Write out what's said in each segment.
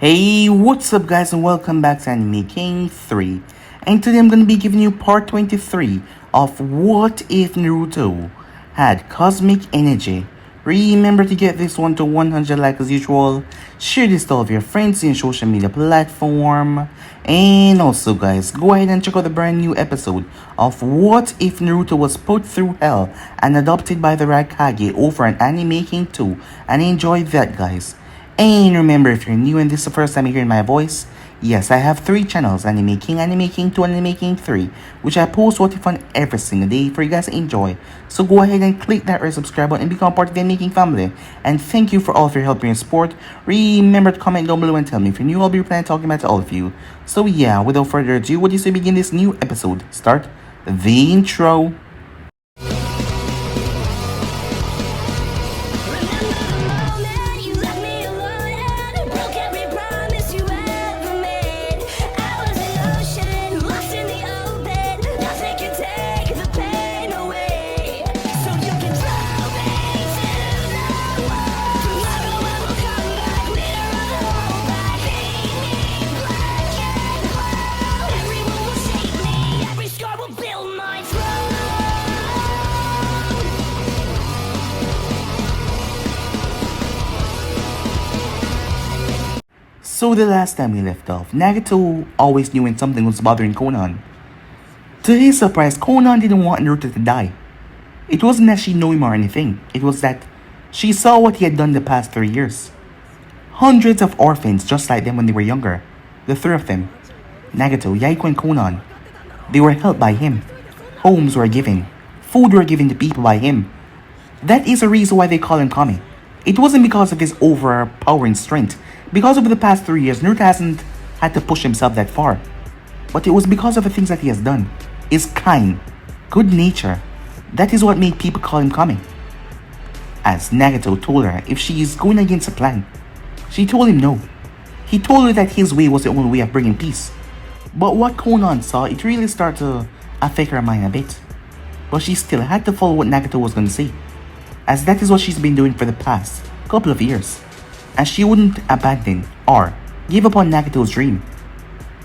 Hey, what's up guys and welcome back to Anime King 3. And today I'm going to be giving you part 23 of What If Naruto Had Cosmic Energy. Remember to get this one to 100 likes as usual. Share this to all of your friends in social media platform. And also guys, go ahead and check out the brand new episode of What If Naruto Was Put Through Hell and Adopted by the Raikage over on Anime King 2. And enjoy that guys. And remember, if you're new and this is the first time you're hearing my voice, yes, I have 3 channels, Anime King 2, Anime King 3, which I post what if on every single day for you guys to enjoy. So go ahead and click that red subscribe button and become part of the Anime King family. And thank you for all of your help and your support. Remember to comment down below and tell me if you're new, I'll be replying talking about to all of you. So yeah, without further ado, what do you say begin this new episode? Start the intro. So the last time we left off, Nagato always knew when something was bothering Konan. To his surprise, Konan didn't want Naruto to die. It wasn't that she knew him or anything, it was that she saw what he had done the past 3 years. Hundreds of orphans just like them when they were younger, the 3 of them, Nagato, Yaiko and Konan, they were helped by him. Homes were given, food were given to people by him. That is the reason why they call him Kami. It wasn't because of his overpowering strength. Because over the past 3 years, Naruto hasn't had to push himself that far. But it was because of the things that he has done. Is kind, good nature. That is what made people call him Kami. As Nagato told her if she is going against a plan, she told him no. He told her that his way was the only way of bringing peace. But what Konan saw, it really started to affect her mind a bit. But she still had to follow what Nagato was going to say, as that is what she's been doing for the past couple of years. And she wouldn't abandon or give up on Nagato's dream.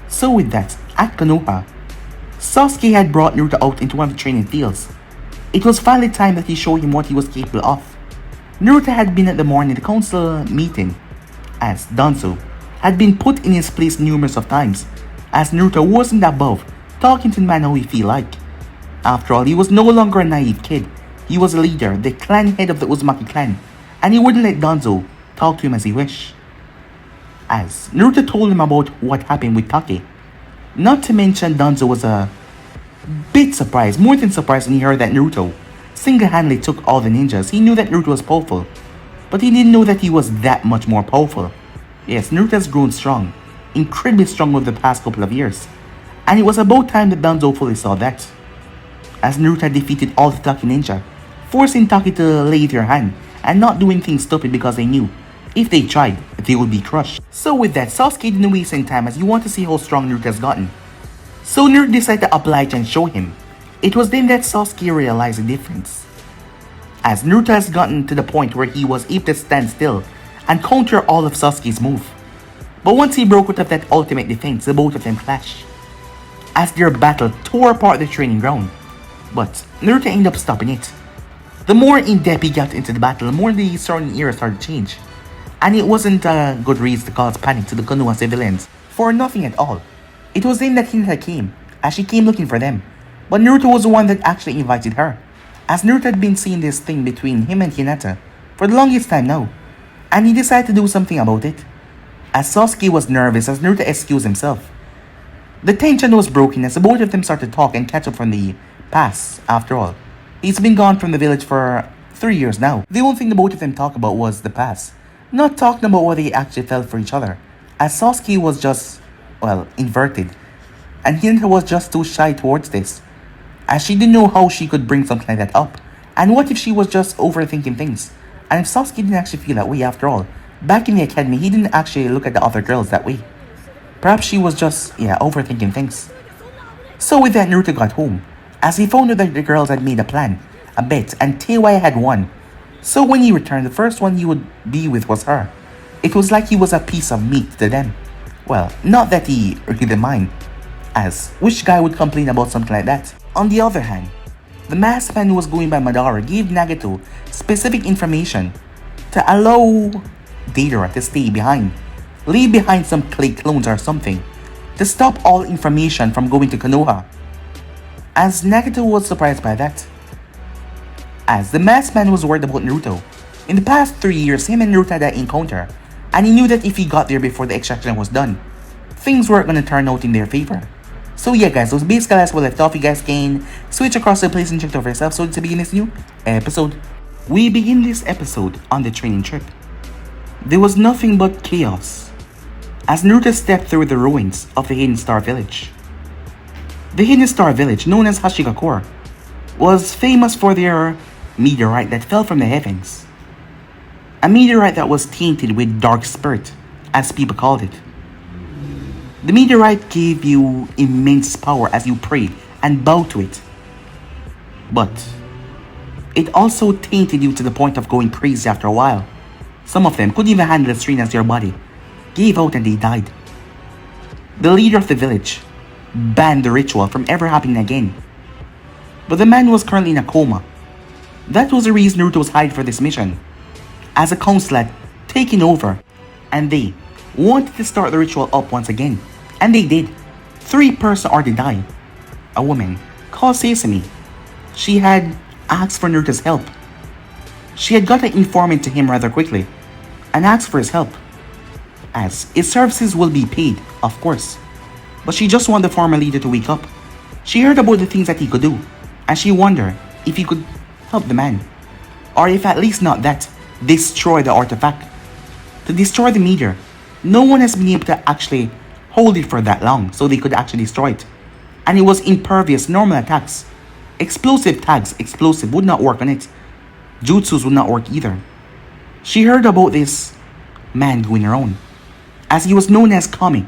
So with that, at Konoha, Sasuke had brought Naruto out into one of the training fields. It was finally time that he showed him what he was capable of. Naruto had been at the morning council meeting, as Danzo had been put in his place numerous of times, as Naruto wasn't above talking to the man how he feel like. After all, he was no longer a naive kid. He was a leader, the clan head of the Uzumaki clan, and he wouldn't let Danzo talk to him as he wished. As Naruto told him about what happened with Take. Not to mention Danzo was a bit surprised, more than surprised when he heard that Naruto single-handedly took all the ninjas. He knew that Naruto was powerful, but he didn't know that he was that much more powerful. Yes, Naruto has grown strong, incredibly strong over the past couple of years, and it was about time that Danzo fully saw that. As Naruto had defeated all the Take ninja, forcing Take to lay their hand and not doing things stupid because they knew if they tried, they would be crushed. So with that, Sasuke didn't waste any time as you want to see how strong Naruto has gotten. So Naruto decided to oblige and show him. It was then that Sasuke realized the difference, as Naruto has gotten to the point where he was able to stand still and counter all of Sasuke's move. But once he broke out of that ultimate defense, the both of them clashed, as their battle tore apart the training ground. But Naruto ended up stopping it. The more in-depth he got into the battle, the more the surrounding era started to change. And it wasn't a good reason to cause panic to the Konoha civilians, for nothing at all. It was then that Hinata came, as she came looking for them. But Naruto was the one that actually invited her, as Naruto had been seeing this thing between him and Hinata for the longest time now, and he decided to do something about it. As Sasuke was nervous as Naruto excused himself, the tension was broken as the both of them started to talk and catch up from the past. After all, he's been gone from the village for 3 years now. The only thing the both of them talked about was the past, not talking about what they actually felt for each other, as Sasuke was just, well, inverted, and Hinata was just too shy towards this, as she didn't know how she could bring something like that up. And what if she was just overthinking things? And if Sasuke didn't actually feel that way after all? Back in the academy, he didn't actually look at the other girls that way. Perhaps she was just, overthinking things. So with that, Naruto got home, as he found out that the girls had made a plan, a bet, and Teiwaya had won. So when he returned, the first one he would be with was her. It was like he was a piece of meat to them. Well, not that he didn't mind, as which guy would complain about something like that? On the other hand, the masked man who was going by Madara gave Nagato specific information to allow Deidara to stay behind, leave behind some clay clones or something, to stop all information from going to Konoha. As Nagato was surprised by that, as the masked man was worried about Naruto. In the past 3 years, him and Naruto had that encounter, and he knew that if he got there before the extraction was done, things weren't gonna turn out in their favor. So yeah guys, those basically as we left off. You guys can switch across the place and check it out for yourself. So to begin this new episode, we begin this episode on the training trip. There was nothing but chaos as Naruto stepped through the ruins of the Hidden Star Village. The Hidden Star Village, known as Hashigakure, was famous for their meteorite that fell from the heavens. A meteorite that was tainted with dark spirit, as people called it. The meteorite gave you immense power as you pray and bow to it. But it also tainted you to the point of going crazy after a while. Some of them couldn't even handle the strain as their body gave out and they died. The leader of the village banned the ritual from ever happening again. But the man was currently in a coma. That was the reason Naruto was hired for this mission, as a council had taken over, and they wanted to start the ritual up once again. And they did. 3 persons already died. A woman called Sasori. She had asked for Naruto's help. She had got an informant to him rather quickly and asked for his help, as his services will be paid, of course. But she just wanted the former leader to wake up. She heard about the things that he could do, and she wondered if he could help the man, or if at least not that, destroy the artifact. To destroy the meteor, no one has been able to actually hold it for that long, so they could actually destroy it. And it was impervious to normal attacks. Explosive tags, explosive would not work on it. Jutsus would not work either. She heard about this man going around, as he was known as Kami.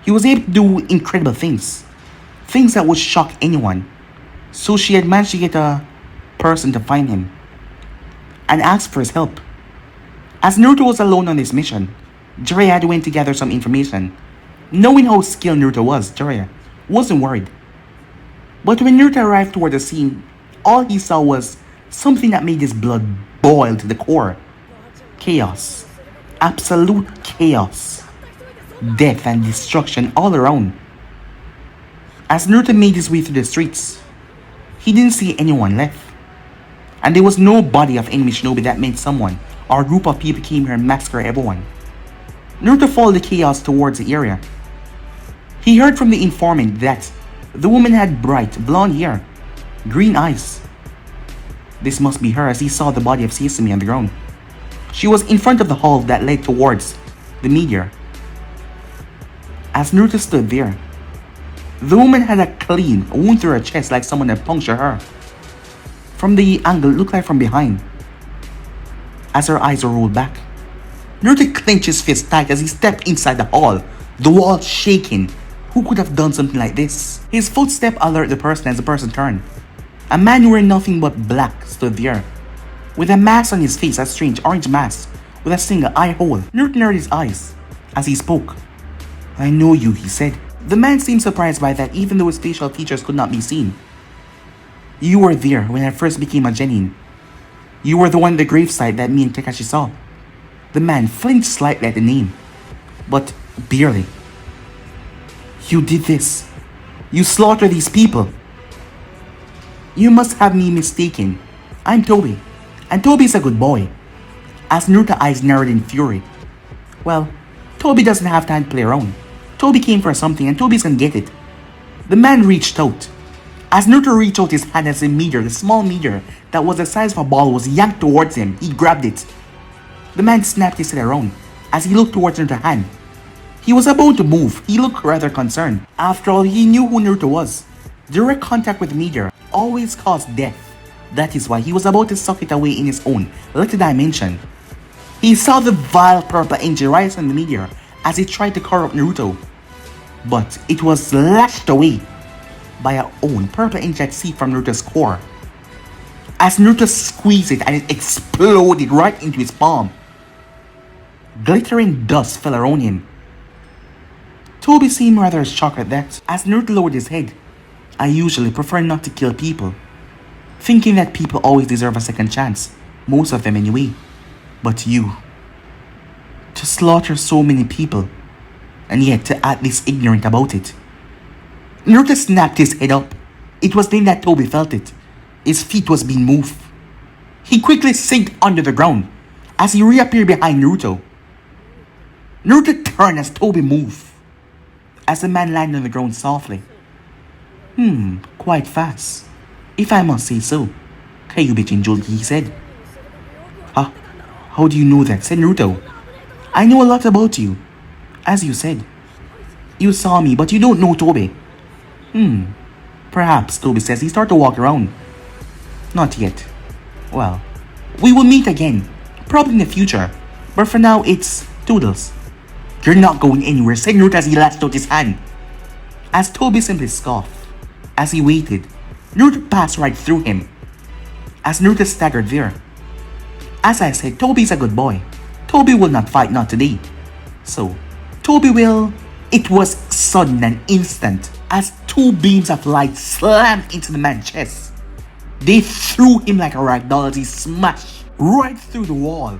He was able to do incredible things, things that would shock anyone. So she had managed to get a person to find him and ask for his help. As Naruto was alone on this mission, Jiraiya had went to gather some information. Knowing how skilled Naruto was, Jiraiya wasn't worried. But when Naruto arrived toward the scene, all he saw was something that made his blood boil to the core. Chaos. Absolute chaos. Death and destruction all around. As Naruto made his way through the streets, he didn't see anyone left. And there was no body of enemy shinobi that meant someone or a group of people came here and massacred everyone. Naruto followed the chaos towards the area. He heard from the informant that the woman had bright blonde hair, green eyes. This must be her, as he saw the body of Sasori on the ground. She was in front of the hall that led towards the meteor. As Naruto stood there, the woman had a clean wound through her chest like someone had punctured her. From the angle, it looked like from behind, as her eyes were rolled back. Naruto clenched his fist tight as he stepped inside the hall, the walls shaking. Who could have done something like this? His footstep alerted the person as the person turned. A man wearing nothing but black stood there, with a mask on his face, a strange orange mask with a single eye hole. Naruto narrowed his eyes as he spoke. "I know you," he said. The man seemed surprised by that, even though his facial features could not be seen. "You were there when I first became a genin. You were the one at the gravesite that me and Takashi saw." The man flinched slightly at the name, but barely. "You did this. You slaughtered these people." "You must have me mistaken. I'm Toby, and Toby's a good boy." As Naruto's eyes narrowed in fury. Well, Toby doesn't have time to play around. Toby came for something and Toby's gonna get it. The man reached out. As Naruto reached out his hand as a meteor, the small meteor that was the size of a ball was yanked towards him, he grabbed it. The man snapped his head around as he looked towards Naruto's hand. He was about to move. He looked rather concerned. After all, he knew who Naruto was. Direct contact with the meteor always caused death. That is why he was about to suck it away in his own little dimension. He saw the vile purple energy rise from the meteor as it tried to cover up Naruto. But it was lashed away by our own purple energy that seeped from Naruto's core. As Naruto squeezed it and it exploded right into his palm. Glittering dust fell around him. Toby seemed rather shocked at that. As Naruto lowered his head, I usually prefer not to kill people, thinking that people always deserve a second chance, most of them anyway. But you, to slaughter so many people, and yet to act this ignorant about it. Naruto snapped his head up. It was then that Toby felt it. His feet was being moved. He quickly sank under the ground as he reappeared behind Naruto. Naruto turned as Toby moved, as the man landed on the ground softly. Quite fast, if I must say so. Kyuubi Jinjulki, he said. How do you know that? Said Naruto. I know a lot about you. As you said, you saw me, but you don't know Toby. Perhaps, Toby says. He started to walk around. Not yet. Well, we will meet again, probably in the future. But for now, it's toodles. You're not going anywhere, said Naruto as he lashed out his hand. As Toby simply scoffed. As he waited, Naruto passed right through him. As Naruto staggered there. As I said, Toby's a good boy. Toby will not fight, not today. So, Toby will... It was sudden and instant as two beams of light slammed into the man's chest. They threw him like a rag doll as he smashed right through the wall.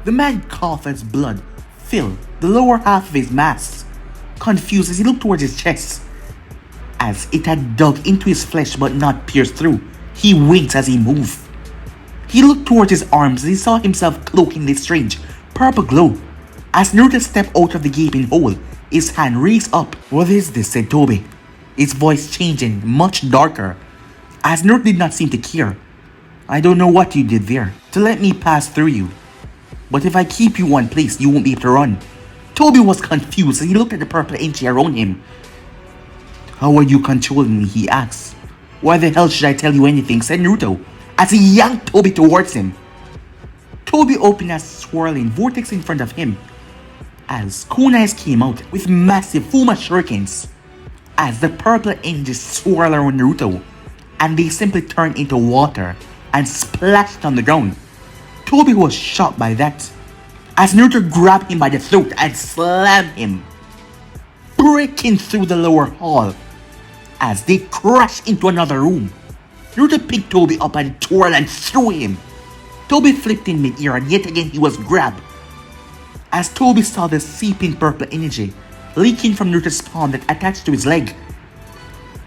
The man coughed as blood filled the lower half of his mask. Confused as he looked towards his chest, as it had dug into his flesh but not pierced through. He winked as he moved. He looked towards his arms as he saw himself cloaking this strange purple glow. As Naruto stepped out of the gaping hole, his hand raised up. What is this? Said Toby, his voice changing much darker, as Naruto did not seem to care. I don't know what you did there to let me pass through you, but if I keep you one place, you won't be able to run. Toby was confused as he looked at the purple energy around him. How are you controlling me? He asked. Why the hell should I tell you anything? Said Naruto as he yanked Toby towards him. Toby opened a swirling vortex in front of him as kunais came out with massive Fuma shurikens as the purple energy swirled around Naruto, and they simply turned into water and splashed on the ground. Toby was shocked by that as Naruto grabbed him by the throat and slammed him, breaking through the lower hall as they crashed into another room. Naruto picked Toby up and twirled and threw him. Toby flipped in mid-air and yet again he was grabbed. As Toby saw the seeping purple energy leaking from Naruto's palm that attached to his leg.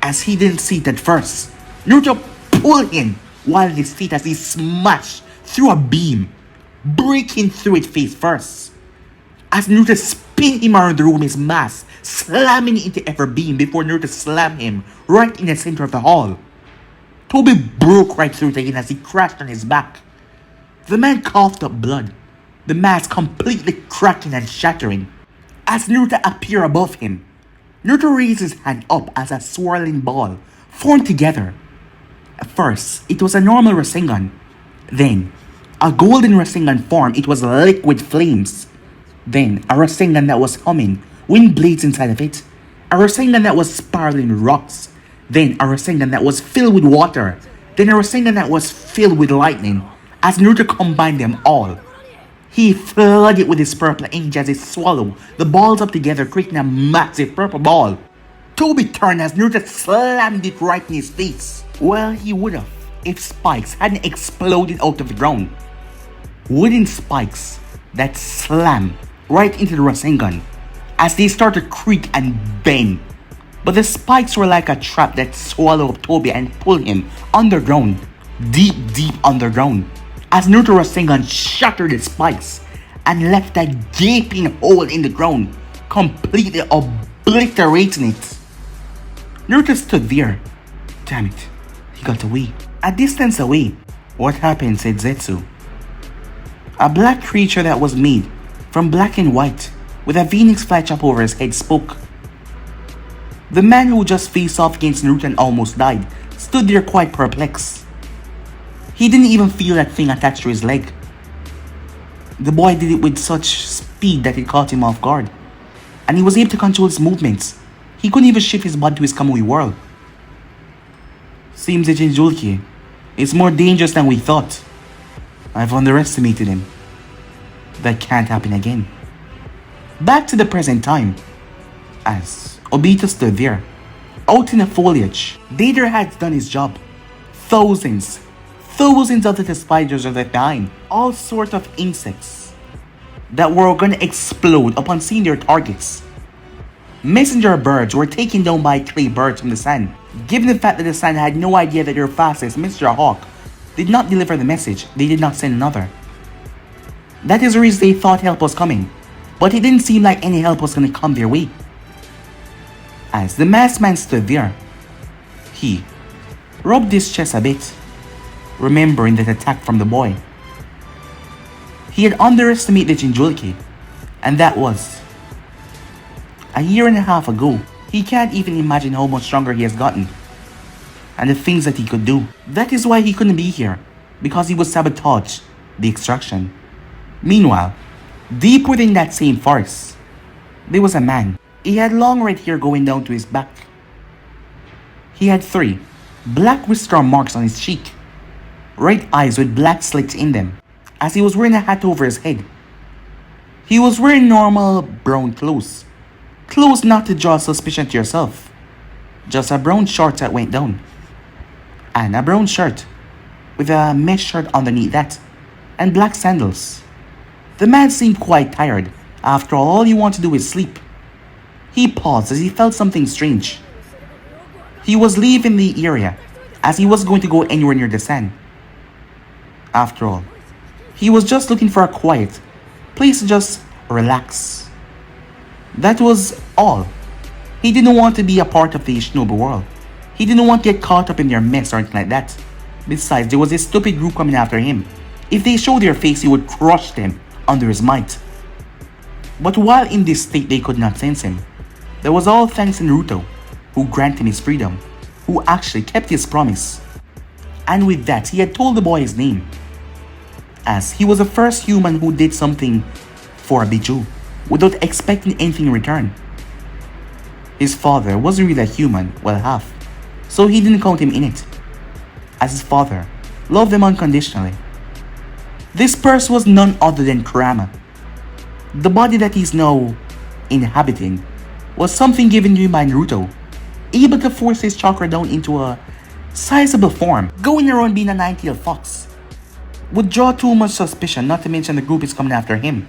As he didn't see it at first, Naruto pulled him while his feet as he smashed through a beam, breaking through it face first. As Naruto spun him around the room, his mask slamming into every beam before Naruto slammed him right in the center of the hall. Toby broke right through it again as he crashed on his back. The man coughed up blood, the mask completely cracking and shattering. As Naruto appeared above him, Naruto raised his hand up as a swirling ball formed together. At first, it was a normal Rasengan. Then, a golden Rasengan formed. It was liquid flames. Then, a Rasengan that was humming, wind blades inside of it. A Rasengan that was spiraling rocks. Then, a Rasengan that was filled with water. Then, a Rasengan that was filled with lightning. As Naruto combined them all, he flooded it with his purple energy as he swallowed the balls up together, creating a massive purple ball. Toby turned as Naruto slammed it right in his face. Well, he would have if spikes hadn't exploded out of the ground. Wooden spikes that slammed right into the Rasengan as they started to creak and bend. But the spikes were like a trap that swallowed up Toby and pulled him underground, deep underground. As Naruto Rasengan shattered the spikes and left a gaping hole in the ground, completely obliterating it. Naruto stood there. Damn it, he got away. A distance away. What happened? Said Zetsu. A black creature that was made from black and white with a phoenix flash up over his head spoke. The man who just faced off against Naruto and almost died stood there quite perplexed. He didn't even feel that thing attached to his leg. The boy did it with such speed that it caught him off guard, and he was able to control his movements. He couldn't even shift his body to his Kamui world. Seems that Jinjulki is more dangerous than we thought. I've underestimated him. That can't happen again. Back to the present time, as Obito stood there, out in the foliage. Deidara had done his job. Thousands of little spiders are left behind. All sorts of insects that were gonna explode upon seeing their targets. Messenger birds were taken down by clay birds from the sun. Given the fact that the sun had no idea that their fastest Mr. Hawk did not deliver the message, they did not send another. That is the reason they thought help was coming, but it didn't seem like any help was gonna come their way. As the masked man stood there, he rubbed his chest a bit, remembering that attack from the boy. He had underestimated Jinchuriki, and that was a year and a half ago. He can't even imagine how much stronger he has gotten, and the things that he could do. That is why he couldn't be here, because he would sabotage the extraction. Meanwhile, deep within that same forest, there was a man. He had long red hair going down to his back. He had 3 black whisker marks on his cheek, red eyes with black slits in them, as he was wearing a hat over his head. He was wearing normal brown clothes not to draw suspicion to yourself, just a brown short that went down, and a brown shirt with a mesh shirt underneath that, and black sandals. The man seemed quite tired. After all he wanted to do is sleep. He paused as he felt something strange. He was leaving the area as he was going to go anywhere near the sand. After all, he was just looking for a quiet place to just relax. That was all. He didn't want to be a part of the shinobi world. He didn't want to get caught up in their mess or anything like that. Besides, there was a stupid group coming after him. If they showed their face, he would crush them under his might. But while in this state they could not sense him, there was all thanks to Naruto, who granted him his freedom, who actually kept his promise. And with that, he had told the boy his name, as he was the first human who did something for a Biju without expecting anything in return. His father wasn't really a human, well half, so he didn't count him in it, as his father loved him unconditionally. This person was none other than Kurama. The body that he's now inhabiting was something given to him by Naruto, able to force his chakra down into a sizable form. Going around being a 9-tailed fox would draw too much suspicion, not to mention the group is coming after him.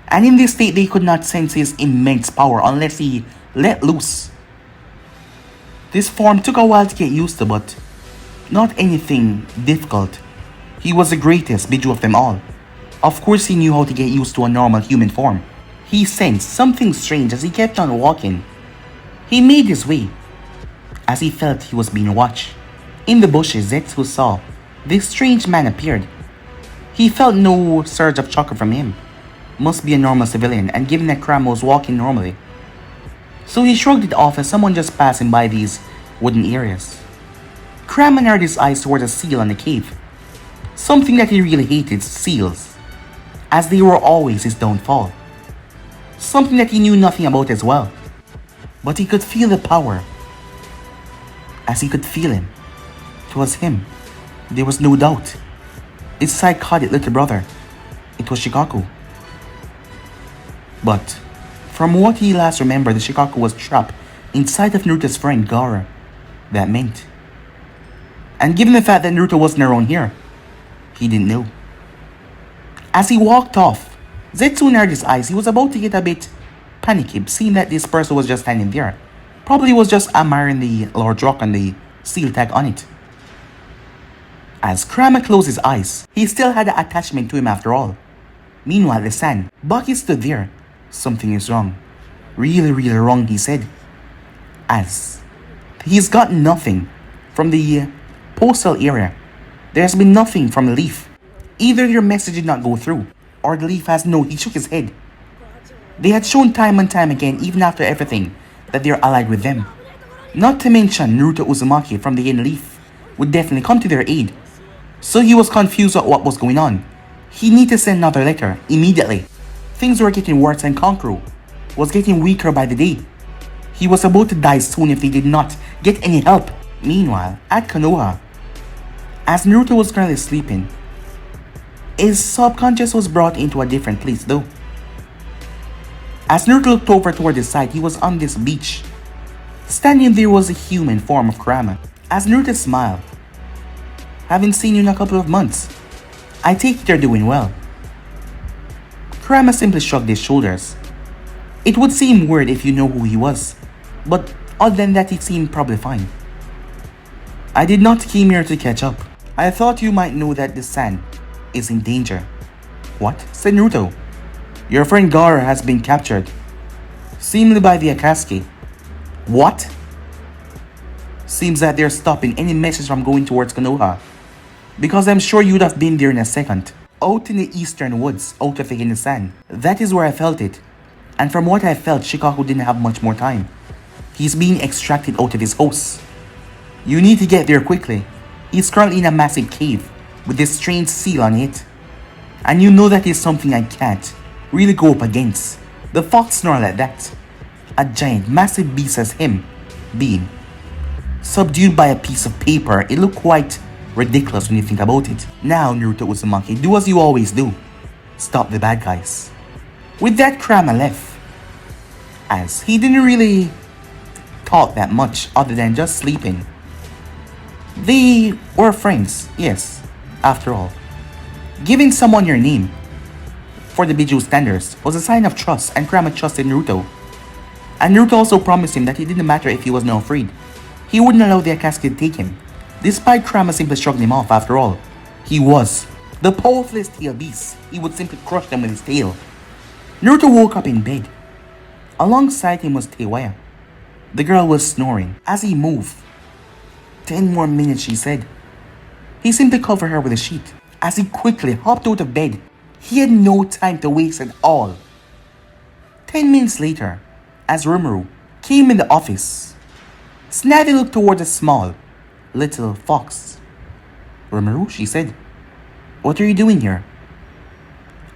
And in this state they could not sense his immense power unless he let loose. This form took a while to get used to, but not anything difficult. He was the greatest Biju of them all. Of course he knew how to get used to a normal human form. He sensed something strange as he kept on walking. He made his way, as he felt he was being watched. In the bushes, Zetsu saw this strange man appeared. He felt no surge of chakra from him. Must be a normal civilian, and given that Kurama was walking normally, so he shrugged it off as someone just passing by these wooden areas. Kurama narrowed his eyes towards a seal on the cave. Something that he really hated, seals, as they were always his downfall. Something that he knew nothing about as well. But he could feel the power. As he could feel him. It was him. There was no doubt. His psychotic little brother. It was Shikaku. But from what he last remembered, the Shikaku was trapped inside of Naruto's friend Gaara. That meant. And given the fact that Naruto wasn't around here, he didn't know. As he walked off, Zetsu narrowed his eyes. He was about to get a bit panicky, seeing that this person was just standing there. Probably was just admiring the large rock and the seal tag on it. As Kurama closed his eyes, he still had an attachment to him after all. Meanwhile, the sand, Baki stood there. Something is wrong. Really wrong, he said. As he's gotten nothing from the postal area. There's been nothing from the leaf. Either your message did not go through, or the leaf has no. He shook his head. They had shown time and time again, even after everything, that they're allied with them. Not to mention Naruto Uzumaki from the Hidden Leaf would definitely come to their aid. So he was confused at what was going on. He needed to send another letter immediately. Things were getting worse and Kankuro was getting weaker by the day. He was about to die soon if they did not get any help. Meanwhile, at Konoha, as Naruto was currently sleeping, His subconscious was brought into a different place though. As Naruto looked over toward the side, he was on this beach. Standing there was a human form of Kurama. As Naruto smiled, "Haven't seen you in a couple of months. I take it you're doing well." Kurama simply shrugged his shoulders. It would seem weird if you know who he was, but other than that, he seemed probably fine. "I did not came here to catch up. I thought you might know that the sand is in danger." "What?" said Naruto. "Your friend Gaara has been captured, seemingly by the Akatsuki." "What?" "Seems that they're stopping any message from going towards Konoha, because I'm sure you'd have been there in a second. Out in the eastern woods, out of the hidden sand. That is where I felt it. And from what I felt, Shikaku didn't have much more time. He's being extracted out of his house. You need to get there quickly. He's currently in a massive cave with this strange seal on it. And you know that is something I can't really go up against." The fox snarled at that. A giant, massive beast as him being subdued by a piece of paper. It looked quite ridiculous when you think about it. "Now, Naruto Uzumaki, do as you always do. Stop the bad guys." With that, Kurama left, as he didn't really talk that much other than just sleeping. They were friends, yes, after all. Giving someone your name for the Biju standards was a sign of trust, and Kurama trusted Naruto. And Naruto also promised him that it didn't matter if he was now freed. He wouldn't allow the Akatsuki to take him, despite Kurama simply shrugging him off. After all, he was the powerful tail beast. He would simply crush them with his tail. Naruto woke up in bed. Alongside him was Teiwaya. The girl was snoring as he moved. 10 more minutes, she said. He simply covered her with a sheet. As he quickly hopped out of bed, he had no time to waste at all. 10 minutes later, as Rimuru came in the office, Snavy looked toward a small, little fox. "Rimuru," she said, "what are you doing here?"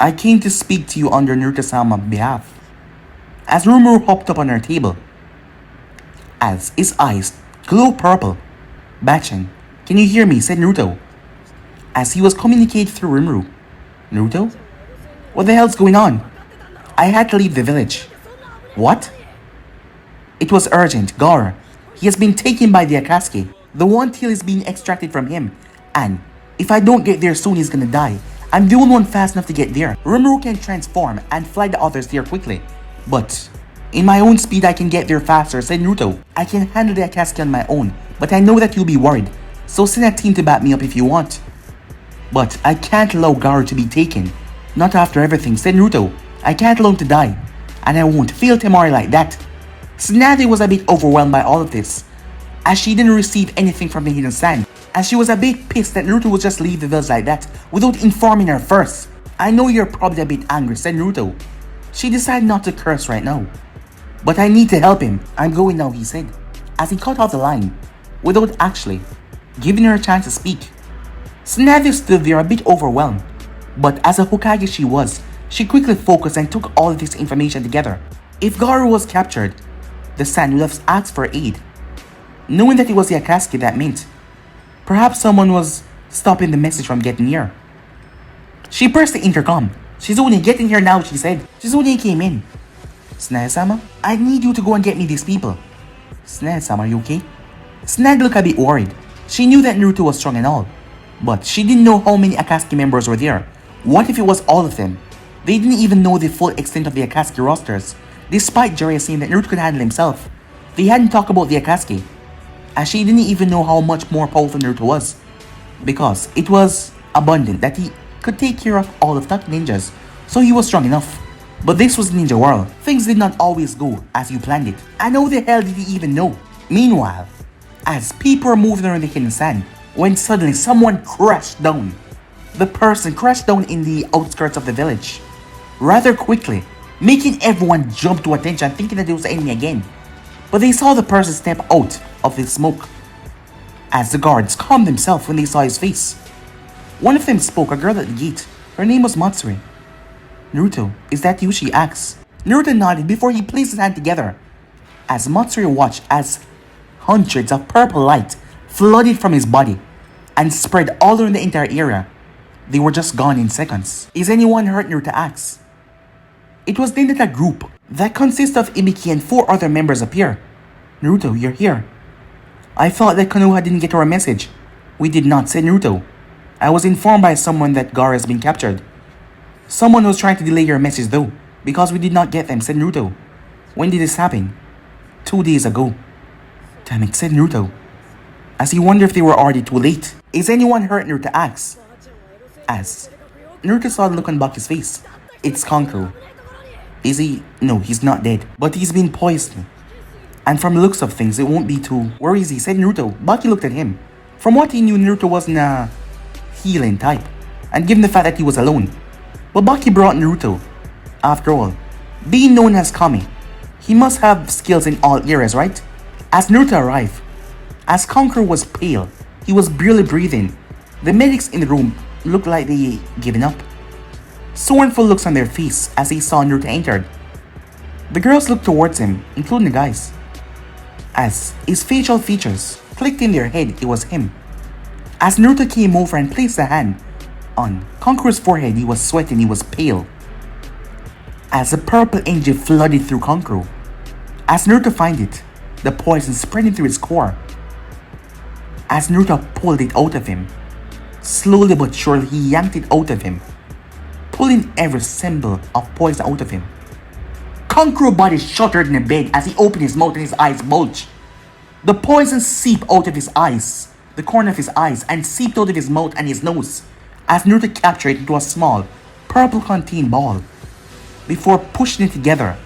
"I came to speak to you on Naruto-sama's behalf." As Rimuru hopped up on her table, as his eyes glowed purple, "Bachan, can you hear me?" said Naruto, as he was communicating through Rimuru. "Naruto? What the hell's going on? I had to leave the village." "What?" "It was urgent. Gaara. He has been taken by the Akatsuki. The one tail is being extracted from him, and if I don't get there soon, he's gonna die. I'm the only one fast enough to get there. Rimuru can transform and fly the others there quickly, but in my own speed I can get there faster," said Naruto. "I can handle the Akatsuki on my own, but I know that you'll be worried, so send a team to back me up if you want." "But I can't allow Gaara to be taken. Not after everything," said Naruto. "I can't allow him to die, and I won't fail Temari like that." Tsunade was a bit overwhelmed by all of this, as she didn't receive anything from the hidden sand, and she was a bit pissed that Naruto would just leave the village like that without informing her first. "I know you're probably a bit angry," said Naruto. She decided not to curse right now. "But I need to help him. I'm going now," he said, as he cut off the line, without actually giving her a chance to speak. Tsunade stood there a bit overwhelmed, but as a Hokage she was, she quickly focused and took all of this information together. If Gaara was captured, the sand would have asked for aid. Knowing that it was the Akatsuki, that meant perhaps someone was stopping the message from getting here. She pressed the intercom. "Shizune, get in here now," she said. Shizune came in. "Tsunade-sama, I need you to go and get me these people." "Tsunade-sama, are you okay?" Tsunade looked a bit worried. She knew that Naruto was strong and all, but she didn't know how many Akatsuki members were there. What if it was all of them? They didn't even know the full extent of the Akatsuki rosters, despite Jiraiya saying that Naruto could handle himself. They hadn't talked about the Akatsuki, as she didn't even know how much more powerful Naruto was, because it was abundant that he could take care of all of the ninjas, so he was strong enough. But this was Ninja World. Things did not always go as you planned it. And how the hell did he even know? Meanwhile, as people were moving around the hidden sand, when suddenly someone crashed down. The person crashed down in the outskirts of the village rather quickly, making everyone jump to attention, thinking that it was the enemy again. But they saw the person step out of the smoke, as the guards calmed themselves when they saw his face. One of them spoke, a girl at the gate. Her name was Matsuri. "Naruto, is that you?" she asked. Naruto nodded before he placed his hand together, as Matsuri watched as hundreds of purple light flooded from his body and spread all around the entire area. They were just gone in seconds. Is anyone hurt? Naruto asks. It was then that a group that consists of Ibiki and 4 other members appear. Naruto, you're here. I thought that Konoha didn't get our message. We did not, said Naruto. I was informed by someone that Gaara has been captured. Someone was trying to delay your message though, because we did not get them, said Naruto. When did this happen? 2 days ago. Damn it, said Naruto, as he wondered if they were already too late. Is anyone hurt? Naruto asks. As Naruto saw the look on Baki's face. It's Kankuro. Is he? No, he's not dead, but he's been poisoned. And from the looks of things, it won't be too. Where is he? Said Naruto. Baki looked at him. From what he knew, Naruto wasn't a healing type, and given the fact that he was alone. But Baki brought Naruto. After all, being known as Kami, he must have skills in all areas, right? As Naruto arrived, as Kankuro was pale, he was barely breathing. The medics in the room looked like they given up. Scornful looks on their face as they saw Naruto entered. The girls looked towards him, including the guys. As his facial features clicked in their head, it was him. As Naruto came over and placed a hand on Kankuro's forehead, he was sweating, he was pale. As a purple energy flooded through Kankuro. As Naruto found it, the poison spreading through his core. As Naruto pulled it out of him, slowly but surely he yanked it out of him, pulling every symbol of poison out of him. Kankuro's body shuddered in the bed as he opened his mouth and his eyes bulged. The poison seeped out of his eyes, the corner of his eyes, and seeped out of his mouth and his nose as Naruto captured it into a small, purple contained ball. Before pushing it together,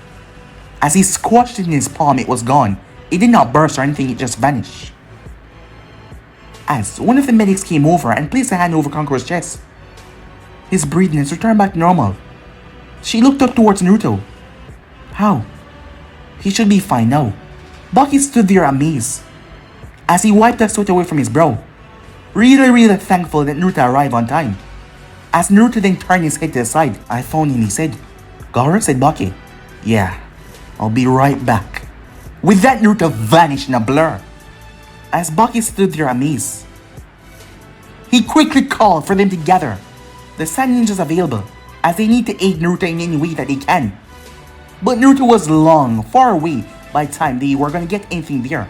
as he squashed it in his palm, it was gone. It did not burst or anything, it just vanished. As one of the medics came over and placed a hand over Kankuro's chest, his breathing has returned back to normal. She looked up towards Naruto. How? He should be fine now. Baki stood there amazed as he wiped the sweat away from his brow. Really thankful that Naruto arrived on time. As Naruto then turned his head to the side, I found him, he said. Gaara, said Baki. Yeah, I'll be right back. With that, Naruto vanished in a blur. As Baki stood there amazed, he quickly called for them to gather the Sand Ninjas available, as they need to aid Naruto in any way that they can. But Naruto was far away by the time they were gonna get anything there.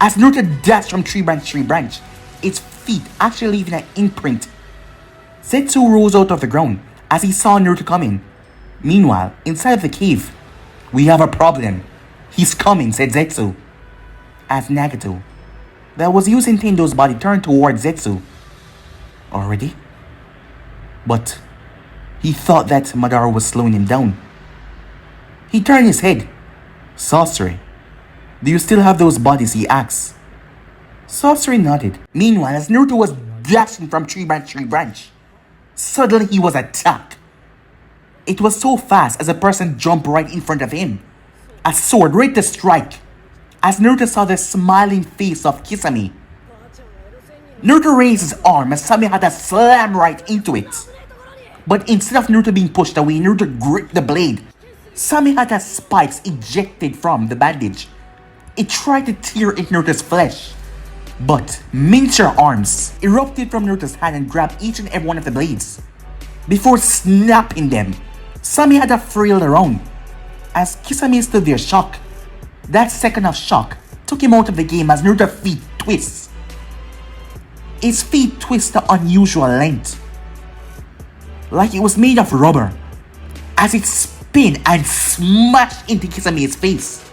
As Naruto dashed from tree branch to tree branch, its feet actually leaving an imprint. Zetsu rose out of the ground as he saw Naruto coming. Meanwhile, inside of the cave, we have a problem. He's coming, said Zetsu. As Nagato, that was using Tendo's body, turned towards Zetsu. Already? But he thought that Madara was slowing him down. He turned his head. Sasori, do you still have those bodies? He asked. Sasori nodded. Meanwhile, as Naruto was dashing from tree branch to tree branch, suddenly he was attacked. It was so fast as a person jumped right in front of him, a sword ready to strike. As Naruto saw the smiling face of Kisame, Naruto raised his arm as Samehada slammed right into it. But instead of Naruto being pushed away, Naruto gripped the blade. Samehada's spikes ejected from the bandage. It tried to tear into Naruto's flesh. But miniature arms erupted from Naruto's hand and grabbed each and every one of the blades. Before snapping them, Samehada flailed around as Kisame stood there shocked. That second of shock took him out of the game as Naruto's feet twist. His feet twist to unusual length, like it was made of rubber, as it spun and smashed into Kisame's face.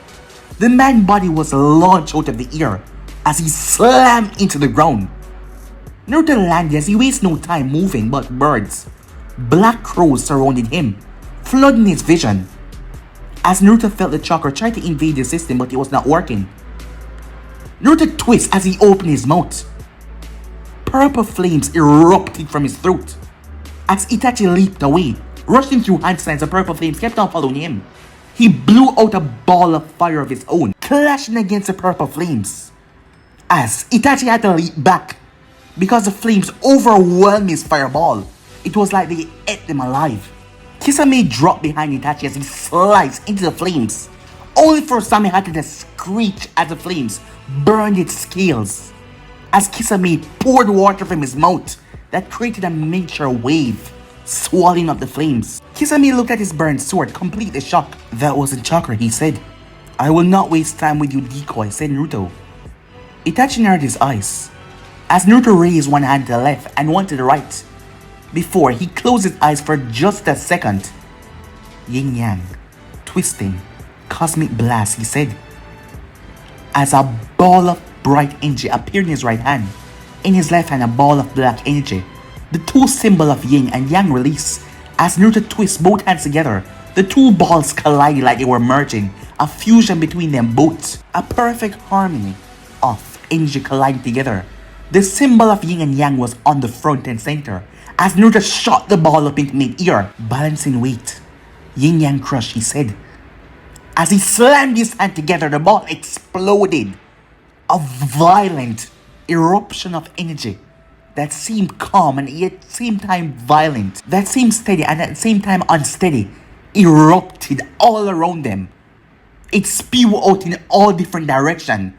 The man's body was launched out of the air as he slammed into the ground. Naruto landed as he wasted no time moving but birds. Black crows surrounded him, flooding his vision. As Naruto felt the chakra try to invade the system, but it was not working. Naruto twisted as he opened his mouth. Purple flames erupted from his throat. As Itachi leaped away, rushing through handstands, the purple flames kept on following him. He blew out a ball of fire of his own, clashing against the purple flames. As Itachi had to leap back, because the flames overwhelmed his fireball. It was like they ate them alive. Kisame dropped behind Itachi as he sliced into the flames, only for Samehada to screech as the flames burned its scales. As Kisame poured water from his mouth that created a miniature wave, swallowing up the flames. Kisame looked at his burned sword, completely shocked. That wasn't chakra, he said. I will not waste time with you, decoy, said Naruto. Itachi narrowed his eyes as Naruto raised one hand to the left and one to the right before he closed his eyes for just a second. Yin Yang, twisting, cosmic blast, he said, as a ball of bright energy appeared in his right hand. In his left hand, a ball of black energy. The two symbol of yin and yang release. As Naruto twists both hands together, the two balls collided like they were merging, a fusion between them both, a perfect harmony of energy colliding together. The symbol of yin and yang was on the front and center, as Naruto shot the ball up into mid-air, balancing weight. Yin Yang crush, he said. As he slammed his hand together, the ball exploded. A violent eruption of energy that seemed calm and yet at the same time violent, that seemed steady and at the same time unsteady, erupted all around them. It spewed out in all different directions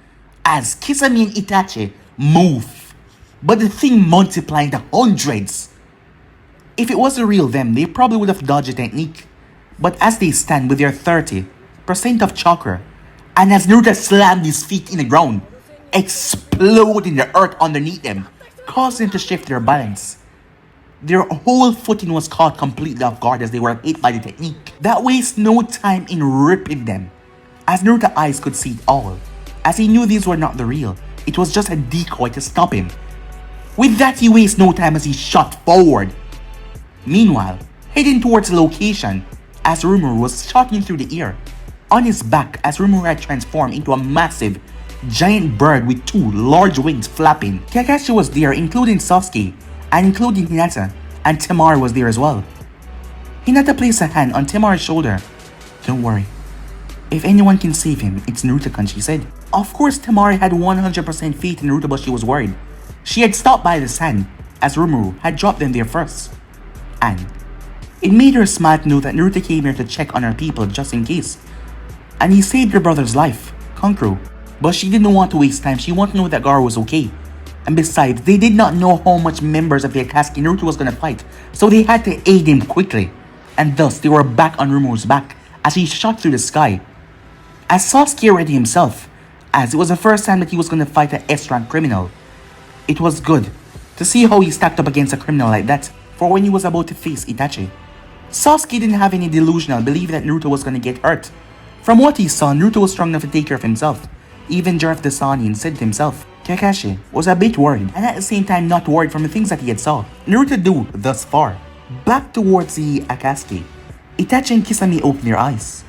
as Kisame and Itachi move, but the thing multiplied to hundreds. If it was the real them, they probably would have dodged the technique. But as they stand with their 30% of chakra, and as Naruto slammed his feet in the ground, exploding the earth underneath them, causing them to shift their balance. Their whole footing was caught completely off guard as they were hit by the technique. That wastes no time in ripping them, as Naruto's eyes could see it all, as he knew these were not the real. It was just a decoy to stop him. With that, he wastes no time as he shot forward. Meanwhile, heading towards the location, as Rimuru was shooting through the air. On his back, as Rimuru had transformed into a massive, giant bird with two large wings flapping. Kakashi was there, including Sasuke, and including Hinata, and Temari was there as well. Hinata placed a hand on Temari's shoulder. Don't worry. If anyone can save him, it's Naruto-kun, she said. Of course, Temari had 100% faith in Naruto, but she was worried. She had stopped by the sand, as Rimuru had dropped them there first. And it made her smile to know that Naruto came here to check on her people just in case. And he saved her brother's life, Kankuro. But she didn't want to waste time. She wanted to know that Gaara was okay. And besides, they did not know how much members of the Akatsuki Naruto was going to fight. So they had to aid him quickly. And thus, they were back on Rimuru's back as he shot through the sky. As Sasuke ready himself, as it was the first time that he was going to fight an S-rank criminal. It was good to see how he stacked up against a criminal like that for when he was about to face Itachi. Sasuke didn't have any delusional belief that Naruto was going to get hurt. From what he saw, Naruto was strong enough to take care of himself. Even Jiraiya the Sannin said to himself, Kakashi was a bit worried and at the same time not worried from the things that he had saw Naruto do thus far. Back towards the Akatsuki, Itachi and Kisame opened their eyes.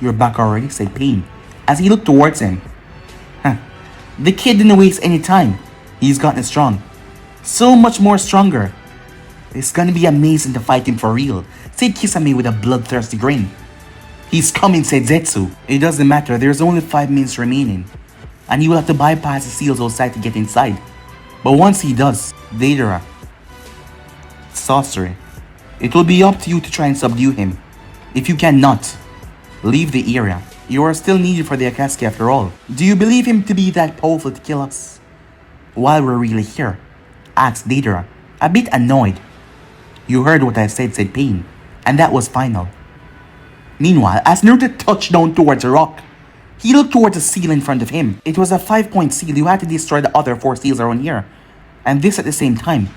You're back already, said Pain, as he looked towards him. The kid didn't waste any time. He's gotten strong. So much more stronger. It's gonna be amazing to fight him for real, said Kisame with a bloodthirsty grin. He's coming, said Zetsu. It doesn't matter, there's only 5 minutes remaining. And he will have to bypass the seals outside to get inside. But once he does, Deidara, Sasori, it will be up to you to try and subdue him. If you cannot, leave the area. You are still needed for the Akatsuki after all. Do you believe him to be that powerful to kill us? While we're really here, asked Deidara, a bit annoyed. You heard what I said Pain, and that was final. Meanwhile, as Naruto touched down towards a rock, he looked towards a seal in front of him. It was a 5-point seal. You had to destroy the other 4 seals around here, and this at the same time.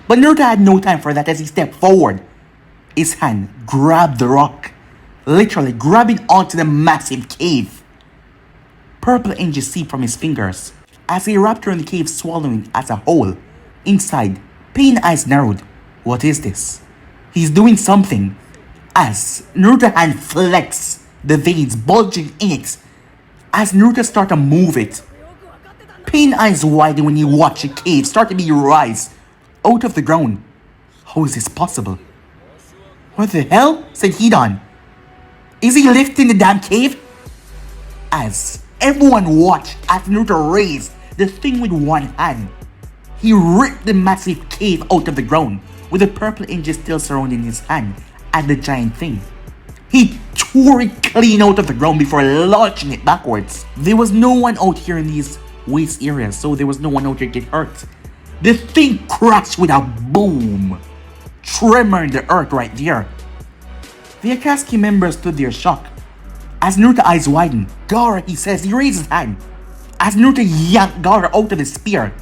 But Naruto had no time for that as he stepped forward. His hand grabbed the rock, literally grabbing onto the massive cave. Purple energy seeped from his fingers as he wrapped around the cave, swallowing as a whole. Inside, Pain eyes narrowed. What is this? He's doing something. As Naruto's hand flexed, the veins bulging in it, as Naruto started to move it. Pain eyes widened when he watched the cave start to be rise out of the ground. How is this possible? What the hell? Said Hidan. Is he lifting the damn cave? As everyone watched as Naruto raised the thing with one hand, he ripped the massive cave out of the ground with the purple energy still surrounding his hand and the giant thing. He tore it clean out of the ground before launching it backwards. There was no one out here in these waste areas, so there was no one out here to get hurt. The thing crashed with a boom, tremoring the earth right there. The Akatsuki members stood there shocked. As Naruto's eyes widened, Gaara, he says, he raised his hand. As Naruto yanked Gaara out of his spear,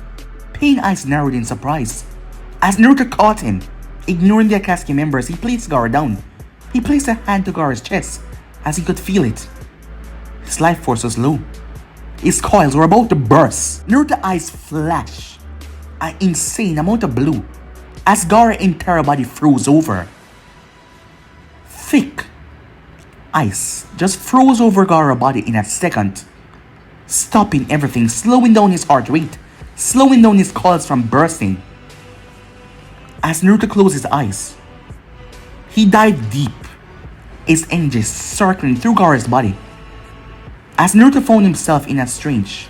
Pain eyes narrowed in surprise. As Naruto caught him, ignoring the Akatsuki members, he placed Gaara down. He placed a hand to Gaara's chest, as he could feel it. His life force was low. His coils were about to burst. Naruto's eyes flashed an insane amount of blue, as Gaara's entire body froze over. Thick ice just froze over Gaara's body in a second, stopping everything, slowing down his heart rate, slowing down his coils from bursting. As Naruto closed his eyes, he dived deep, his energy circling through Gaara's body. As Naruto found himself in a strange,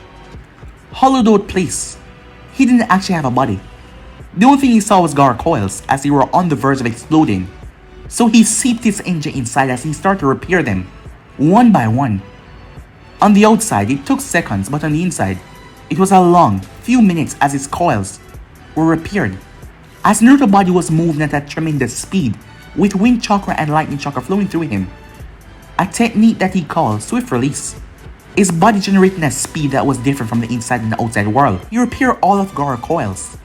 hollowed out place, he didn't actually have a body. The only thing he saw was Gaara's coils as they were on the verge of exploding. So he seeped his energy inside as he started to repair them, one by one. On the outside, it took seconds, but on the inside, it was a long few minutes as his coils were repaired. As Naruto's body was moving at a tremendous speed, with wind chakra and lightning chakra flowing through him, a technique that he called swift release. His body generating a speed that was different from the inside and the outside world. He repaired all of Gaara's coils.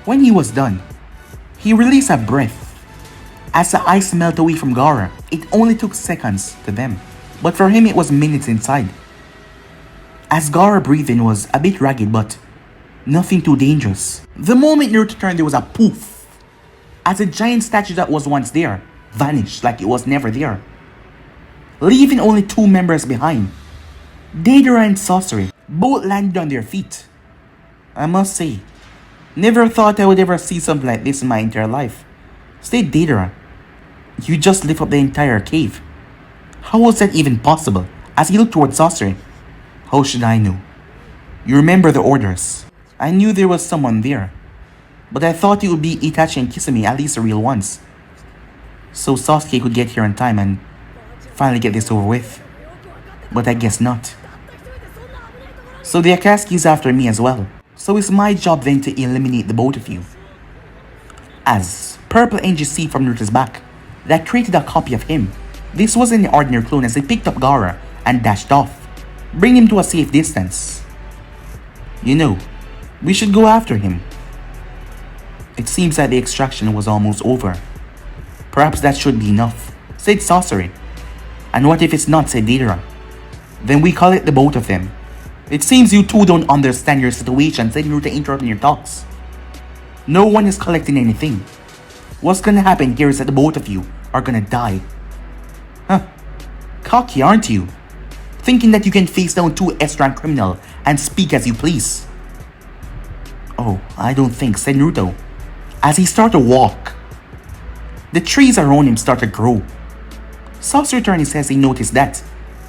When he was done, he released a breath. As the ice melted away from Gaara, it only took seconds to them, but for him it was minutes inside. As Gaara's breathing was a bit ragged, but nothing too dangerous. The moment Naruto turned, there was a poof, as a giant statue that was once there vanished like it was never there, leaving only two members behind. Deidara and Sasori both landed on their feet. I must say, never thought I would ever see something like this in my entire life. Said Deidara, you just lit up the entire cave. How was that even possible? As he looked towards Sasori. How should I know? You remember the orders. I knew there was someone there, but I thought it would be Itachi and Kisame, at least the real ones. So Sasuke could get here on time and finally get this over with. But I guess not. So the Akatsuki's after me as well. So it's my job then to eliminate the both of you. As purple energy seeped from Naruto's back, that created a copy of him. This wasn't an ordinary clone as they picked up Gaara and dashed off, bringing him to a safe distance. You know, we should go after him. It seems that the extraction was almost over. Perhaps that should be enough, said Sasori. And what if it's not, said Deidara. Then we call it the both of them. It seems you two don't understand your situation, said Naruto, interrupting your talks. No one is collecting anything. What's gonna happen here is that the both of you are gonna die. Huh. Cocky, aren't you? Thinking that you can face down two S-rank criminals and speak as you please. Oh, I don't think, said Naruto. As he started to walk, the trees around him started to grow. Sasori turned his head as he noticed that.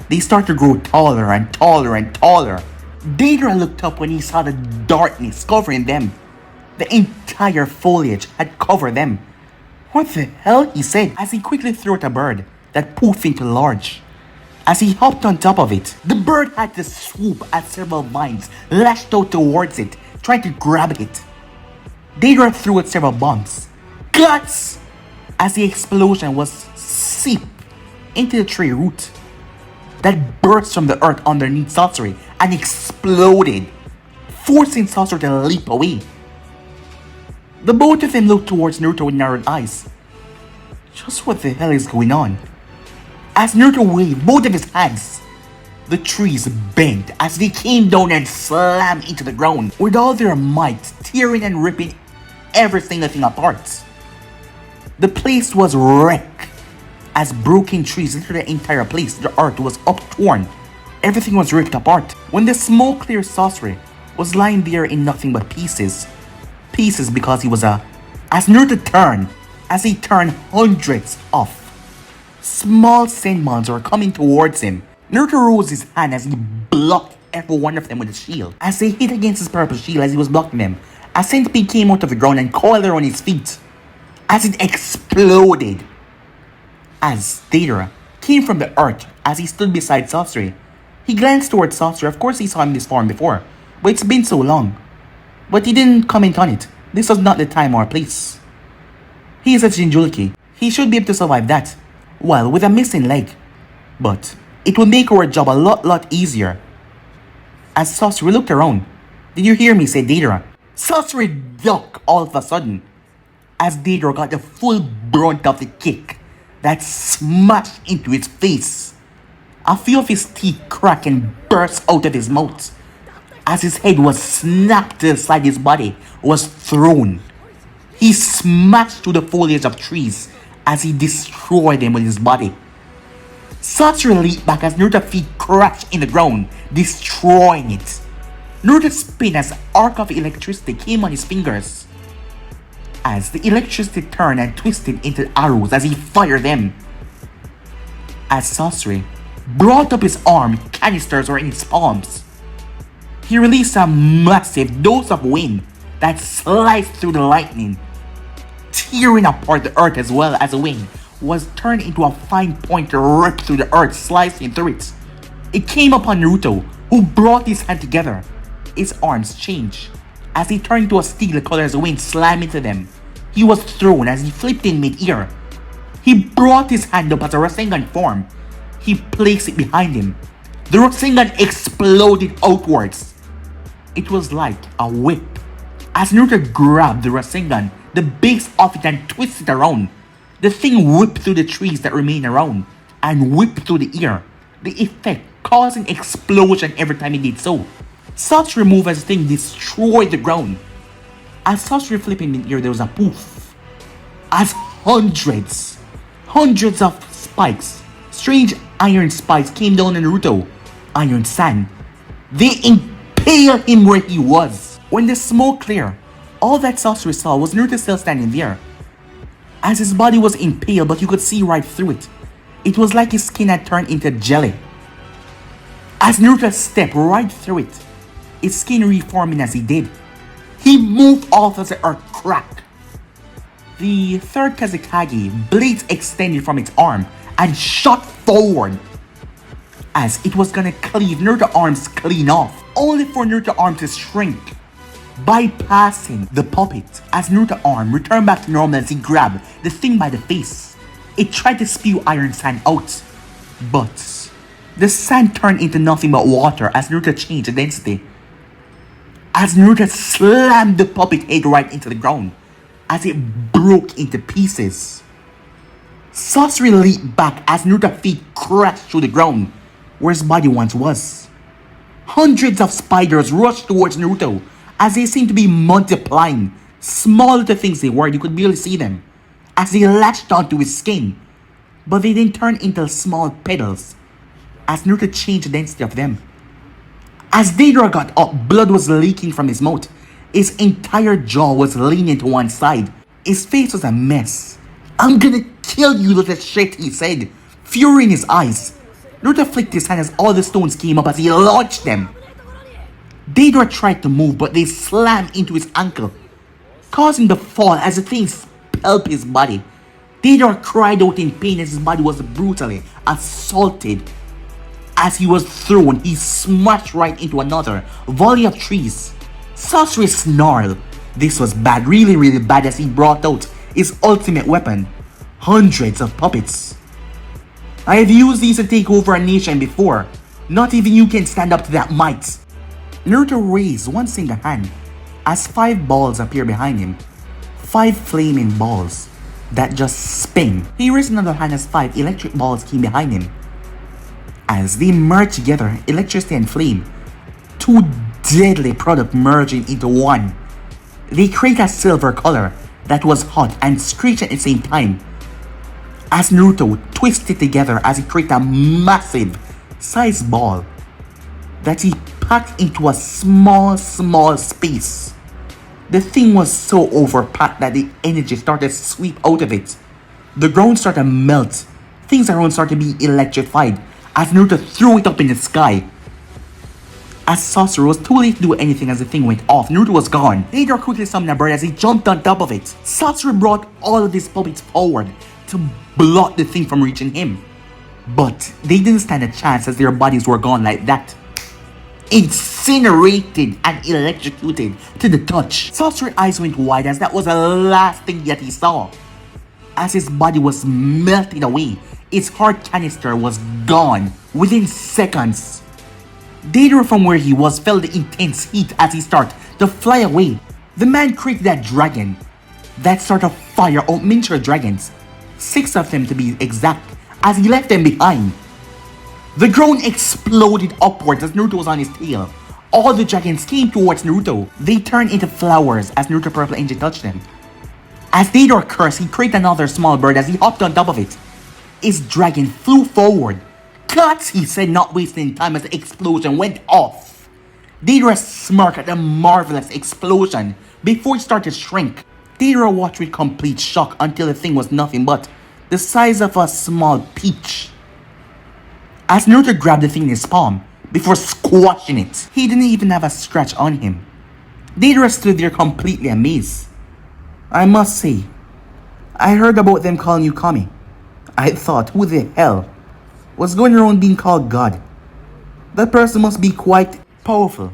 They started to grow taller and taller and taller. Deidara looked up when he saw the darkness covering them. The entire foliage had covered them. What the hell? He said as he quickly threw at a bird that poofed into large. As he hopped on top of it, the bird had to swoop as several vines lashed out towards it, trying to grab it. Deidara threw at several bombs. Guts! As the explosion was seeped into the tree root that burst from the earth underneath Sasori and exploded, forcing Sasori to leap away. The both of them looked towards Naruto with narrowed eyes. Just what the hell is going on? As Naruto waved both of his hands, the trees bent as they came down and slammed into the ground with all their might, tearing and ripping every single thing apart. The place was wrecked as broken trees littered the entire place. The earth was uptorn. Everything was ripped apart. When the smoke cleared, Sasori was lying there in nothing but pieces. Pieces because he was As Naruto turned, as he turned, hundreds of small sandmons were coming towards him. Naruto rose his hand as he blocked every one of them with his shield. As they hit against his purple shield as he was blocking them, a centipede came out of the ground and coiled around his feet. As it exploded. As Deidara came from the earth as he stood beside Sasori, he glanced towards Sasori. Of course he saw him in this form before, but it's been so long. But he didn't comment on it. This was not the time or place. He is a Jinjuliki. He should be able to survive that. Well, with a missing leg. But it will make our job a lot easier. As Sasori looked around, did you hear me say Deidara? Sasori ducked all of a sudden as Deidara got the full brunt of the kick that smashed into his face. A few of his teeth cracked and burst out of his mouth as his head was snapped to the side. His body was thrown. He smashed through the foliage of trees as he destroyed them with his body. Sasori leaped back as Naruto's feet crashed in the ground, destroying it. Naruto spun as an arc of electricity came on his fingers, as the electricity turned and twisted into arrows as he fired them. As Sasori brought up his arm, canisters were in his palms. He released a massive dose of wind that sliced through the lightning, tearing apart the earth, as well as the wind was turned into a fine point to rip through the earth, slicing through it. It came upon Naruto, who brought his hand together. His arms changed as he turned into a steel color as the wind slammed into them. He was thrown as he flipped in mid-air. He brought his hand up as a Rasengan form. He placed it behind him. The Rasengan exploded outwards. It was like a whip. As Naruto grabbed the Rasengan, the base of it and twisted around, the thing whipped through the trees that remained around and whipped through the air, the effect causing explosion every time it did so. Sasori moved as the thing destroyed the ground. As Sasori flipped in the air, there was a poof. As hundreds of spikes, strange iron spikes, came down on Naruto. Iron sand. They impaled him where he was. When the smoke cleared, all that Sasori saw was Naruto still standing there. As his body was impaled, but you could see right through it. It was like his skin had turned into jelly. As Naruto stepped right through it, his skin reforming as he did, he moved off as the earth cracked. The third Kazekage, blades extended from its arm and shot forward as it was gonna cleave Naruto's arms clean off, only for Naruto's arm to shrink, bypassing the puppet. As Naruto's arm returned back to normal as he grabbed the thing by the face. It tried to spew iron sand out, but the sand turned into nothing but water as Naruto changed the density. As Naruto slammed the puppet head right into the ground as it broke into pieces. Sasori leaped back as Naruto's feet crashed through the ground where his body once was. Hundreds of spiders rushed towards Naruto as they seemed to be multiplying. Small little things they were, you could barely see them, as they latched onto his skin, but they then turned into small petals as Naruto changed the density of them. As Deidara got up, blood was leaking from his mouth. His entire jaw was leaning to one side. His face was a mess. "I'm gonna kill you, little shit," he said, fury in his eyes. Naruto flicked his hand as all the stones came up as he launched them. Deidara tried to move, but they slammed into his ankle, causing the fall as the things pulped his body. Deidara cried out in pain as his body was brutally assaulted. As he was thrown, he smashed right into another volley of trees. Sasori snarled. This was bad, really bad, as he brought out his ultimate weapon, hundreds of puppets. "I have used these to take over a nation before. Not even you can stand up to that might." Naruto raised one single hand as 5 balls appeared behind him. 5 flaming balls that just spin. He raised another hand as 5 electric balls came behind him. As they merged together, electricity and flame, 2 deadly products merging into one. They create a silver color that was hot and screeched at the same time. As Naruto twisted together as he created a massive sized ball that he packed into a small space. The thing was so overpacked that the energy started to sweep out of it. The ground started to melt. Things around started to be electrified as Naruto threw it up in the sky. As Sasori was too late to do anything as the thing went off, Naruto was gone. Deidara quickly summoned a bird as he jumped on top of it. Sasori brought all of his puppets forward to block the thing from reaching him. But they didn't stand a chance as their bodies were gone like that. incinerated and electrocuted to the touch. Sasori's eyes went wide as that was the last thing that he saw. As his body was melting away, its heart canister was gone within seconds. Deidara from where he was felt the intense heat as he started to fly away. The man created that dragon that sort of fire out miniature dragons, 6 of them to be exact, as he left them behind. The ground exploded upwards as Naruto was on his tail. All the dragons came towards Naruto. They turned into flowers as Naruto's purple engine touched them. As Deidara cursed, he created another small bird as he hopped on top of it. His dragon flew forward. "Cuts," he said, not wasting time as the explosion went off. Deidara smirked at the marvelous explosion before it started to shrink. Deidara watched with complete shock until the thing was nothing but the size of a small peach. As Naruto grabbed the thing in his palm before squashing it, he didn't even have a scratch on him. Deidara stood there completely amazed. "I must say, I heard about them calling you Kami. I thought, who the hell was going around being called God? That person must be quite powerful.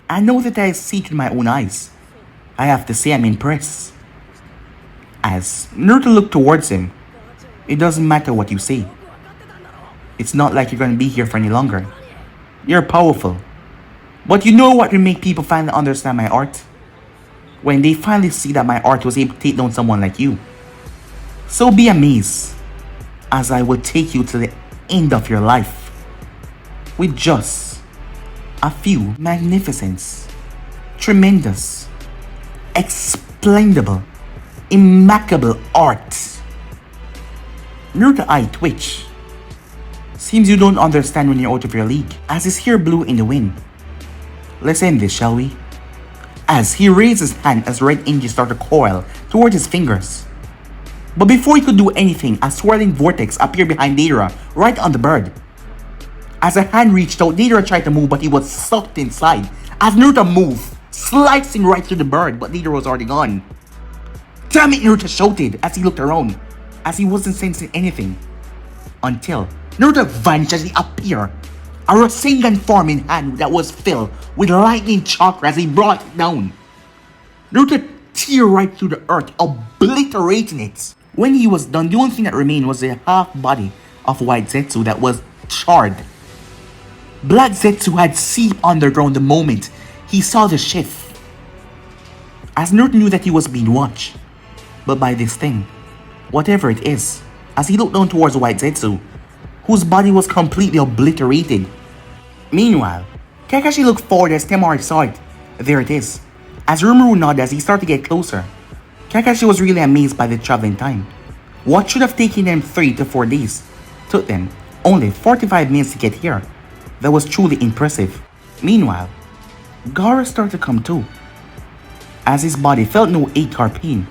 I know that I see it with my own eyes. I have to say I'm impressed." As Naruto looked towards him, "It doesn't matter what you say. It's not like you're going to be here for any longer. You're powerful. But you know what will make people finally understand my art? When they finally see that my art was able to take down someone like you. So be amazed, as I will take you to the end of your life with just a few magnificent, tremendous, explainable, immaculable art." Naruto's eye twitched. "Seems you don't understand when you're out of your league," as his hair blew in the wind. "Let's end this, shall we?" As he raised his hand as red energy started to coil toward his fingers. But before he could do anything, a swirling vortex appeared behind Deidara, right on the bird. As a hand reached out, Deidara tried to move, but he was sucked inside. As Naruto moved, slicing right through the bird, but Deidara was already gone. "Damn it!" Naruto shouted as he looked around, as he wasn't sensing anything. Until Naruto vanished as he appeared, a Rasengan form in hand that was filled with lightning chakra as he brought it down. Naruto tear right through the earth, obliterating it. When he was done, the only thing that remained was the half body of White Zetsu that was charred. Black Zetsu had seeped underground the moment he saw the shift. As Naruto knew that he was being watched, but by this thing, whatever it is, as he looked down towards White Zetsu, whose body was completely obliterated. Meanwhile, Kakashi looked forward as Temari saw it. There it is. As Rimuru nodded as he started to get closer, Kakashi was really amazed by the traveling time. What should have taken them 3 to 4 days took them only 45 minutes to get here. That was truly impressive. Meanwhile, Gaara started to come too, as his body felt no ache or pain.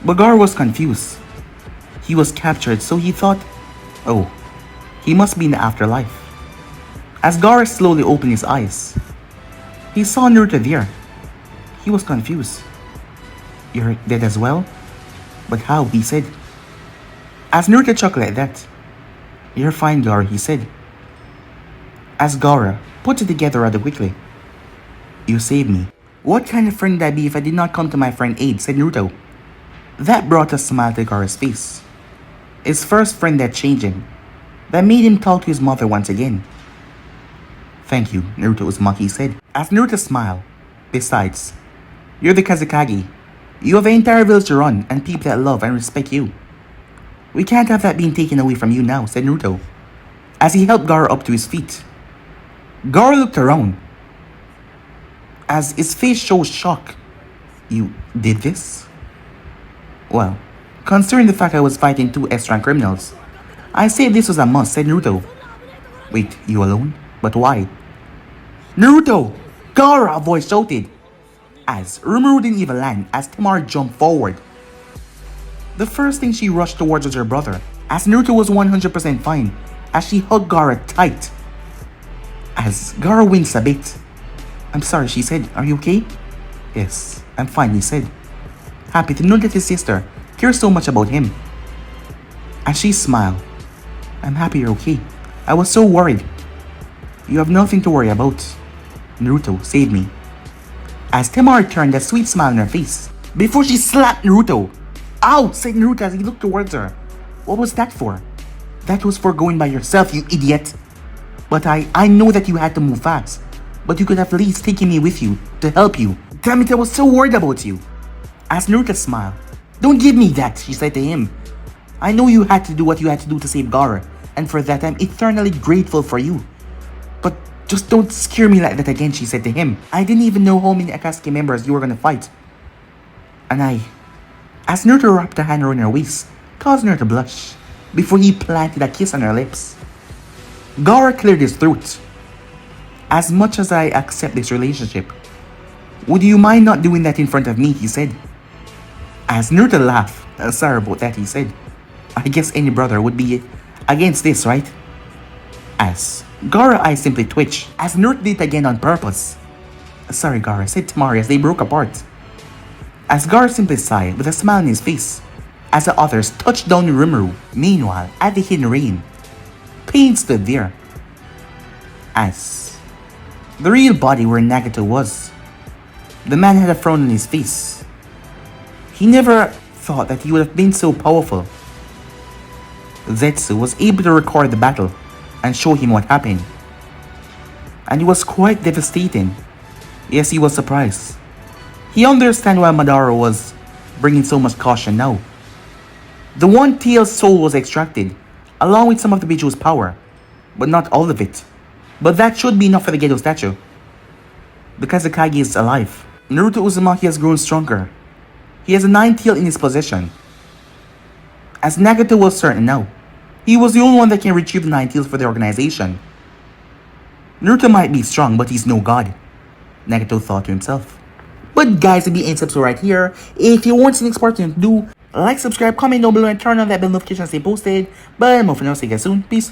But Gaara was confused. He was captured, so he thought, oh, he must be in the afterlife. As Gaara slowly opened his eyes, he saw Naruto there. He was confused. "You're dead as well?" "But how?" he said. As Naruto chuckled at that, "You're fine, Gaara," he said. As Gaara put it together rather quickly. "You saved me." "What kind of friend would I be if I did not come to my friend aid?" said Naruto. That brought a smile to Gaara's face. His first friend that changed him, that made him talk to his mother once again. "Thank you," Naruto Uzumaki said. As Naruto smiled, "Besides, you're the Kazekage. You have an entire village to run and people that love and respect you. We can't have that being taken away from you now," said Naruto, as he helped Gaara up to his feet. Gaara looked around, as his face showed shock. "You did this?" "Well, considering the fact I was fighting 2 S-rank criminals, I say this was a must," said Naruto. "Wait, you alone? But why?" "Naruto! Gaara!" a voice shouted. As Rimuru didn't even land, as Temari jumped forward. The first thing she rushed towards was her brother, as Naruto was 100% fine, as she hugged Gaara tight. As Gaara winced a bit. "I'm sorry," she said. "Are you okay?" "Yes, I'm fine," he said, happy to know that his sister cares so much about him. As she smiled. "I'm happy you're okay. I was so worried." "You have nothing to worry about. Naruto, save me. As Temari turned a sweet smile on her face, before she slapped Naruto. Ow! Said Naruto as he looked towards her. What was that for? That was for going by yourself, you idiot. But I know that you had to move fast. But you could have at least taken me with you to help you. Damn it, I was so worried about you. As Naruto smiled. Don't give me that, she said to him. I know you had to do what you had to do to save Gaara, and for that I'm eternally grateful for you. But just don't scare me like that again, she said to him. I didn't even know how many Akatsuki members you were gonna fight. As Naruto wrapped a hand around her waist, causing her to blush, before he planted a kiss on her lips. Gaara cleared his throat. As much as I accept this relationship, would you mind not doing that in front of me, he said. As Naruto laughed, sorry about that, he said. I guess any brother would be against this, right? As Gaara's eyes simply twitched, as Naruto did it again on purpose. Sorry, Gaara, said Temari as they broke apart. As Gaara simply sighed with a smile on his face, as the others touched down Rimuru. Meanwhile, at the hidden rain, Pain stood there. As the real body where Nagato was, the man had a frown on his face. He never thought that he would have been so powerful. Zetsu was able to record the battle and show him what happened. And it was quite devastating. Yes, he was surprised. He understood why Madara was bringing so much caution now. The one-tailed soul was extracted, along with some of the Beiju's power, but not all of it. But that should be enough for the Gedo statue, because the Kage is alive. Naruto Uzumaki has grown stronger. He has a 9 tail in his possession. As Nagato was certain now, he was the only one that can retrieve the 9 tails for the organization. Naruto might be strong, but he's no god, Nagato thought to himself. But guys, it'll be end episode right here. If you want the next part to do, like, subscribe, comment down below, and turn on that bell notification to stay posted. But more for now, see you guys soon. Peace.